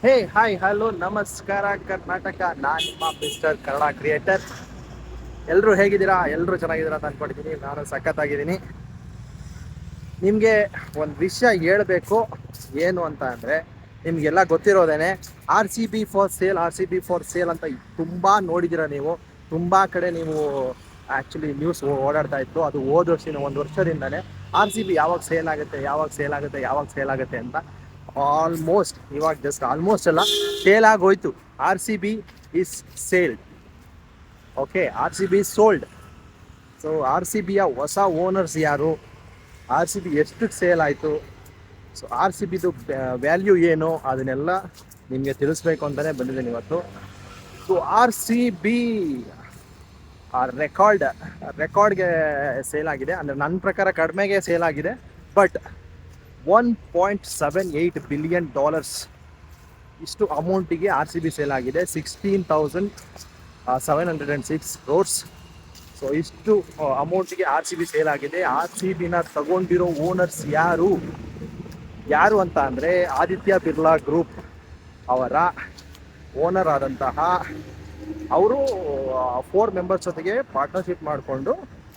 ಹೇ hi hello ನಮಸ್ಕಾರ ಕರ್ನಾಟಕ. ನಾನು ನಿಮ್ಮ ಮಿಸ್ಟರ್ ಕನ್ನಡ ಕ್ರಿಯೇಟರ್. ಎಲ್ಲರೂ ಹೇಗಿದ್ದೀರಾ? ಎಲ್ಲರೂ ಚೆನ್ನಾಗಿದ್ದೀರಾ ಅಂತ ಅನ್ಕೊಂಡಿದ್ದೀನಿ. ನಾನು ಸಖತ್ತಾಗಿದ್ದೀನಿ. ನಿಮಗೆ ಒಂದು ವಿಷಯ ಹೇಳಬೇಕು. ಏನು ಅಂತ ಅಂದರೆ, ನಿಮಗೆಲ್ಲ ಗೊತ್ತಿರೋದೇನೆ, R C B for sale ಅಂತ ತುಂಬ ನೋಡಿದ್ದೀರಾ ನೀವು. ತುಂಬ ಕಡೆ ನೀವು ಆ್ಯಕ್ಚುಲಿ ನ್ಯೂಸ್ ಓಡಾಡ್ತಾ ಇತ್ತು. ಅದು ಹೋದ ವರ್ಷ ಒಂದು ವರ್ಷದಿಂದನೇ RCB ಯಾವಾಗ ಸೇಲ್ ಆಗುತ್ತೆ ಅಂತ. ಆಲ್ಮೋಸ್ಟ್ ಇವಾಗ ಜಸ್ಟ್ ಆಲ್ಮೋಸ್ಟ್ ಅಲ್ಲ, ಸೇಲ್ ಆಗೋಯ್ತು. RCB is sold. Okay, RCB sold. So RCBಯ ಹೊಸ ಓನರ್ಸ್ ಯಾರು, RCB ಎಷ್ಟು ಸೇಲ್ ಆಯಿತು, ಸೊ RCBದು ವ್ಯಾಲ್ಯೂ ಏನು, ಅದನ್ನೆಲ್ಲ ನಿಮಗೆ ತಿಳಿಸ್ಬೇಕು ಅಂತಲೇ ಬಂದಿದ್ದೀನಿ ಇವತ್ತು. ಸೊ RCB ರೆಕಾರ್ಡ್ಗೆ ಸೇಲ್ ಆಗಿದೆ. ಅಂದರೆ ನನ್ನ ಪ್ರಕಾರ ಕಡಿಮೆಗೆ ಸೇಲ್ ಆಗಿದೆ. ಬಟ್ $1.78 ಬಿಲಿಯನ್ ಇಷ್ಟು ಅಮೌಂಟಿಗೆ RCB ಸೇಲ್ ಆಗಿದೆ. 16,706 crores. ಸೊ ಇಷ್ಟು ಅಮೌಂಟಿಗೆ RCB ಸೇಲ್ ಆಗಿದೆ. RCBನ ತಗೊಂಡಿರೋ ಓನರ್ಸ್ ಯಾರು ಅಂತ ಅಂದರೆ, ಆದಿತ್ಯ ಬಿರ್ಲಾ ಗ್ರೂಪ್ ಅವರ ಓನರ್ ಆದಂತಹ ಅವರು 4 ಮೆಂಬರ್ಸ್ ಜೊತೆಗೆ ಪಾರ್ಟ್ನರ್ಶಿಪ್ ಮಾಡಿಕೊಂಡು,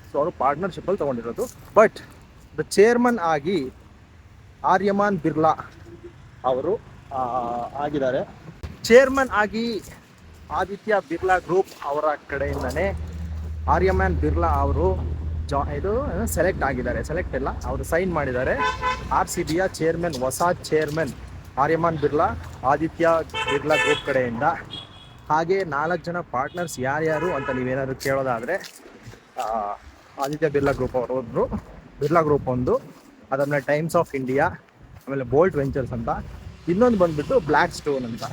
ಸೊ ಅವರು ಪಾರ್ಟ್ನರ್ಶಿಪ್ಪಲ್ಲಿ ತೊಗೊಂಡಿರೋದು. ಬಟ್ ದ ಚೇರ್ಮನ್ ಆಗಿ ಆರ್ಯಮಾನ್ ಬಿರ್ಲಾ ಅವರು ಆಗಿದ್ದಾರೆ. ಚೇರ್ಮನ್ ಆಗಿ ಆದಿತ್ಯ ಬಿರ್ಲಾ ಗ್ರೂಪ್ ಅವರ ಕಡೆಯಿಂದನೇ ಆರ್ಯಮಾನ್ ಬಿರ್ಲಾ ಅವರು ಸೆಲೆಕ್ಟ್ ಆಗಿದ್ದಾರೆ. ಸೆಲೆಕ್ಟ್ ಇಲ್ಲ, ಅವರು ಸೈನ್ ಮಾಡಿದ್ದಾರೆ. RCBಯ ಚೇರ್ಮನ್, ಹೊಸ ಚೇರ್ಮನ್ ಆರ್ಯಮಾನ್ ಬಿರ್ಲಾ, ಆದಿತ್ಯ ಬಿರ್ಲಾ ಗ್ರೂಪ್ ಕಡೆಯಿಂದ. ಹಾಗೆ 4 ಜನ ಪಾರ್ಟ್ನರ್ಸ್ ಯಾರ್ಯಾರು ಅಂತ ನೀವೇನಾದ್ರು ಕೇಳೋದಾದರೆ, ಆದಿತ್ಯ ಬಿರ್ಲಾ ಗ್ರೂಪ್ ಅವರು ಒಬ್ಬರು, ಬಿರ್ಲಾ ಗ್ರೂಪ್ ಒಂದು, ಅದಾದಮೇಲೆ ಟೈಮ್ಸ್ ಆಫ್ ಇಂಡಿಯಾ, ಆಮೇಲೆ ಬೋಲ್ಟ್ ವೆಂಚರ್ಸ್ ಅಂತ, ಇನ್ನೊಂದು ಬಂದುಬಿಟ್ಟು ಬ್ಲ್ಯಾಕ್ ಸ್ಟೋನ್ ಅಂತ.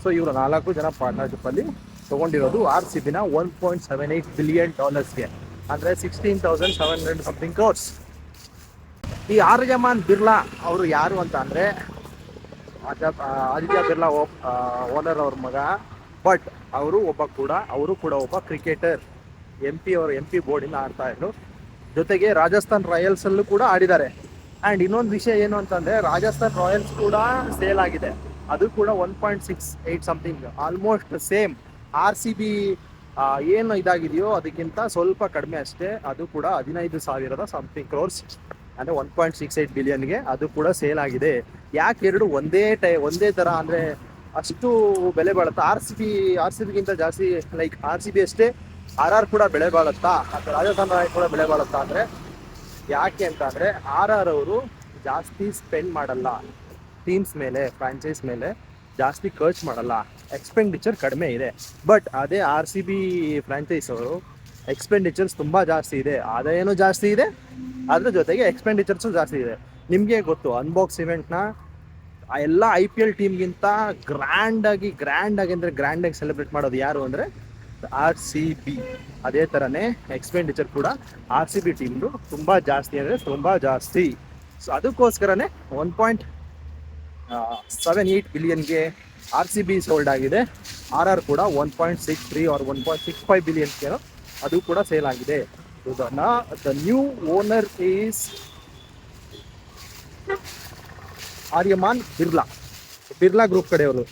ಸೊ ಇವರು 4 ಜನ ಪಾರ್ಟ್ನರ್ಶಿಪ್ಪಲ್ಲಿ ತೊಗೊಂಡಿರೋದು RCBನ $1.78 ಬಿಲಿಯನ್, ಅಂದರೆ 16,700 ಸಮಥಿಂಗ್ ಕ್ರೋರ್ಸ್. ಈ ಆರ್ಯಮಾನ್ ಬಿರ್ಲಾ ಅವರು ಯಾರು ಅಂತ ಅಂದರೆ, ಆದಿತ್ಯ ಬಿರ್ಲಾ ಓನರ್ ಅವ್ರ ಮಗ. ಬಟ್ ಅವರು ಕೂಡ ಒಬ್ಬ ಕ್ರಿಕೆಟರ್. ಎಂ ಪಿ ಬೋರ್ಡಿಂದ ಆಡ್ತಾ ಇದ್ರು. ಜೊತೆಗೆ ರಾಜಸ್ಥಾನ್ ರಾಯಲ್ಸಲ್ಲೂ ಕೂಡ ಆಡಿದ್ದಾರೆ. ಆ್ಯಂಡ್ ಇನ್ನೊಂದು ವಿಷಯ ಏನು ಅಂತಂದರೆ, ರಾಜಸ್ಥಾನ್ ರಾಯಲ್ಸ್ ಕೂಡ ಸೇಲ್ ಆಗಿದೆ. ಅದು ಕೂಡ 1.68 ಸಮಥಿಂಗ್, ಆಲ್ಮೋಸ್ಟ್ ಸೇಮ್ RCB ಏನು ಇದಾಗಿದೆಯೋ ಅದಕ್ಕಿಂತ ಸ್ವಲ್ಪ ಕಡಿಮೆ ಅಷ್ಟೇ. ಅದು ಕೂಡ 15,000 ಸಮಥಿಂಗ್ ಕ್ರೋರ್ಸ್, ಅಂದರೆ 1.68 ಬಿಲಿಯನ್ಗೆ ಅದು ಕೂಡ ಸೇಲ್ ಆಗಿದೆ. ಯಾಕೆ ಎರಡು ಒಂದೇ ಥರ ಅಂದರೆ ಅಷ್ಟು ಬೆಲೆ ಬಾಳುತ್ತಾ? RCBಗಿಂತ ಜಾಸ್ತಿ, ಲೈಕ್ RCB ಅಷ್ಟೇ ಕೂಡ ಬೆಳೆ ಬಾಳುತ್ತಾ, ಅಥವಾ ರಾಜಸ್ಥಾನ್ ರಾಯಲ್ಸ್ ಕೂಡ ಬೆಳೆ ಬಾಳುತ್ತಾ ಅಂದರೆ, ಯಾಕೆ ಅಂತ ಅಂದರೆ, ಅವರು ಜಾಸ್ತಿ ಸ್ಪೆಂಡ್ ಮಾಡಲ್ಲ ಟೀಮ್ಸ್ ಮೇಲೆ, ಫ್ರಾಂಚೈಸ್ ಮೇಲೆ ಜಾಸ್ತಿ ಖರ್ಚು ಮಾಡಲ್ಲ, ಎಕ್ಸ್ಪೆಂಡಿಚರ್ ಕಡಿಮೆ ಇದೆ. ಬಟ್ ಅದೇ RCB ಫ್ರಾಂಚೈಸ್ ಅವರು ಎಕ್ಸ್ಪೆಂಡಿಚರ್ಸ್ ತುಂಬ ಜಾಸ್ತಿ ಇದೆ, ಆದಾಯನೂ ಜಾಸ್ತಿ ಇದೆ, ಅದ್ರ ಜೊತೆಗೆ ಎಕ್ಸ್ಪೆಂಡಿಚರ್ಸು ಜಾಸ್ತಿ ಇದೆ. ನಿಮಗೆ ಗೊತ್ತು, ಅನ್ಬಾಕ್ಸ್ ಇವೆಂಟ್ನ ಎಲ್ಲ IPL ಟೀಮ್ಗಿಂತ ಗ್ರ್ಯಾಂಡಾಗಿ ಸೆಲೆಬ್ರೇಟ್ ಮಾಡೋದು ಯಾರು ಅಂದರೆ RCB. ಅದೇ ಥರನೇ ಎಕ್ಸ್ಪೆಂಡಿಚರ್ ಕೂಡ RCB ಟೀಮ್ದು ತುಂಬ ಜಾಸ್ತಿ, ಅಂದರೆ ತುಂಬ ಜಾಸ್ತಿ. ಸೊ ಅದಕ್ಕೋಸ್ಕರನೇ 1.78 ಬಿಲಿಯನ್ಗೆ RCB ಸೋಲ್ಡ್ ಆಗಿದೆ. ಕೂಡ 1.63 ಆರ್ 1.65 ಬಿಲಿಯನ್ಗೆ ಅದು ಕೂಡ ಸೇಲ್ ಆಗಿದೆ. The new owner is Aryaman Birla group ಕಡೆಯವರು.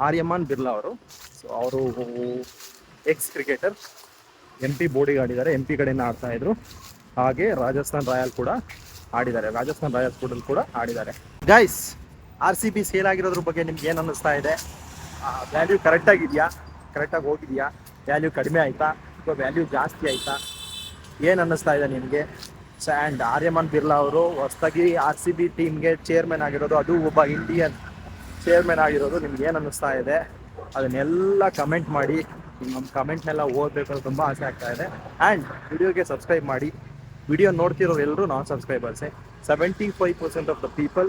ಆರ್ಯಮಾನ್ ಬಿರ್ಲಾ ಅವರು. ಸೊ ಅವರು ಕ್ರಿಕೆಟರ್, MP ಬೋರ್ಡಿಗೆ ಆಡಿದ್ದಾರೆ, MP ಕಡೆಯಿಂದ ಆಡ್ತಾ ಇದ್ರು. ಹಾಗೆ ರಾಜಸ್ಥಾನ್ ರಾಯಲ್ಸ್ ಕೂಡ ಆಡಿದ್ದಾರೆ. ಗೈಸ್, RCB ಸೇಲ್ ಆಗಿರೋದ್ರ ಬಗ್ಗೆ ನಿಮ್ಗೆ ಏನು ಅನ್ನಿಸ್ತಾ ಇದೆ? ವ್ಯಾಲ್ಯೂ ಕರೆಕ್ಟಾಗಿ ಹೋಗಿದೆಯಾ? ವ್ಯಾಲ್ಯೂ ಕಡಿಮೆ ಆಯಿತಾ ಅಥವಾ ವ್ಯಾಲ್ಯೂ ಜಾಸ್ತಿ ಆಯಿತಾ? ಏನು ಅನ್ನಿಸ್ತಾ ಇದೆ ನಿಮಗೆ? ಆ್ಯಂಡ್ ಆರ್ಯಮಾನ್ ಬಿರ್ಲಾ ಅವರು ಹೊಸದಾಗಿ RCB ಟೀಮ್ಗೆ ಚೇರ್ಮನ್ ಆಗಿರೋದು, ಅದು ಒಬ್ಬ ಇಂಡಿಯನ್ ಚೇರ್ಮನ್ ಆಗಿರೋದು, ನಿಮ್ಗೆ ಏನು ಅನ್ನಿಸ್ತಾ ಇದೆ? ಅದನ್ನೆಲ್ಲ ಕಮೆಂಟ್ ಮಾಡಿ. ನಮ್ಮ ಕಮೆಂಟ್ನೆಲ್ಲ ಓದಬೇಕು ಅಂತ ತುಂಬ ಆಸೆ ಆಗ್ತಾ ಇದೆ. ಆ್ಯಂಡ್ ವಿಡಿಯೋಗೆ ಸಬ್ಸ್ಕ್ರೈಬ್ ಮಾಡಿ. ವಿಡಿಯೋ ನೋಡ್ತಿರೋರು ಎಲ್ಲರೂ ನಾನ್ ಸಬ್ಸ್ಕ್ರೈಬರ್ಸೇ. 75% ಆಫ್ ದ ಪೀಪಲ್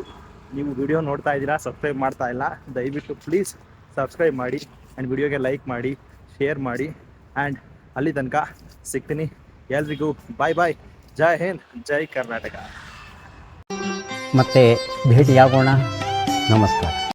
ನೀವು ವಿಡಿಯೋ ನೋಡ್ತಾ ಇದ್ದೀರಾ, ಸಬ್ಸ್ಕ್ರೈಬ್ ಮಾಡ್ತಾ ಇಲ್ಲ. ದಯವಿಟ್ಟು ಪ್ಲೀಸ್ ಸಬ್ಸ್ಕ್ರೈಬ್ ಮಾಡಿ, ಆ್ಯಂಡ್ ವಿಡಿಯೋಗೆ ಲೈಕ್ ಮಾಡಿ, ಶೇರ್ ಮಾಡಿ. ಆ್ಯಂಡ್ ಅಲ್ಲಿ ತನಕ ಸಿಗ್ತೀನಿ. ಎಲ್ರಿಗೂ ಬಾಯ್. ಜೈ ಹಿಂದ್, ಜೈ ಕರ್ನಾಟಕ. ಮತ್ತೆ ಭೇಟಿಯಾಗೋಣ. ನಮಸ್ಕಾರ.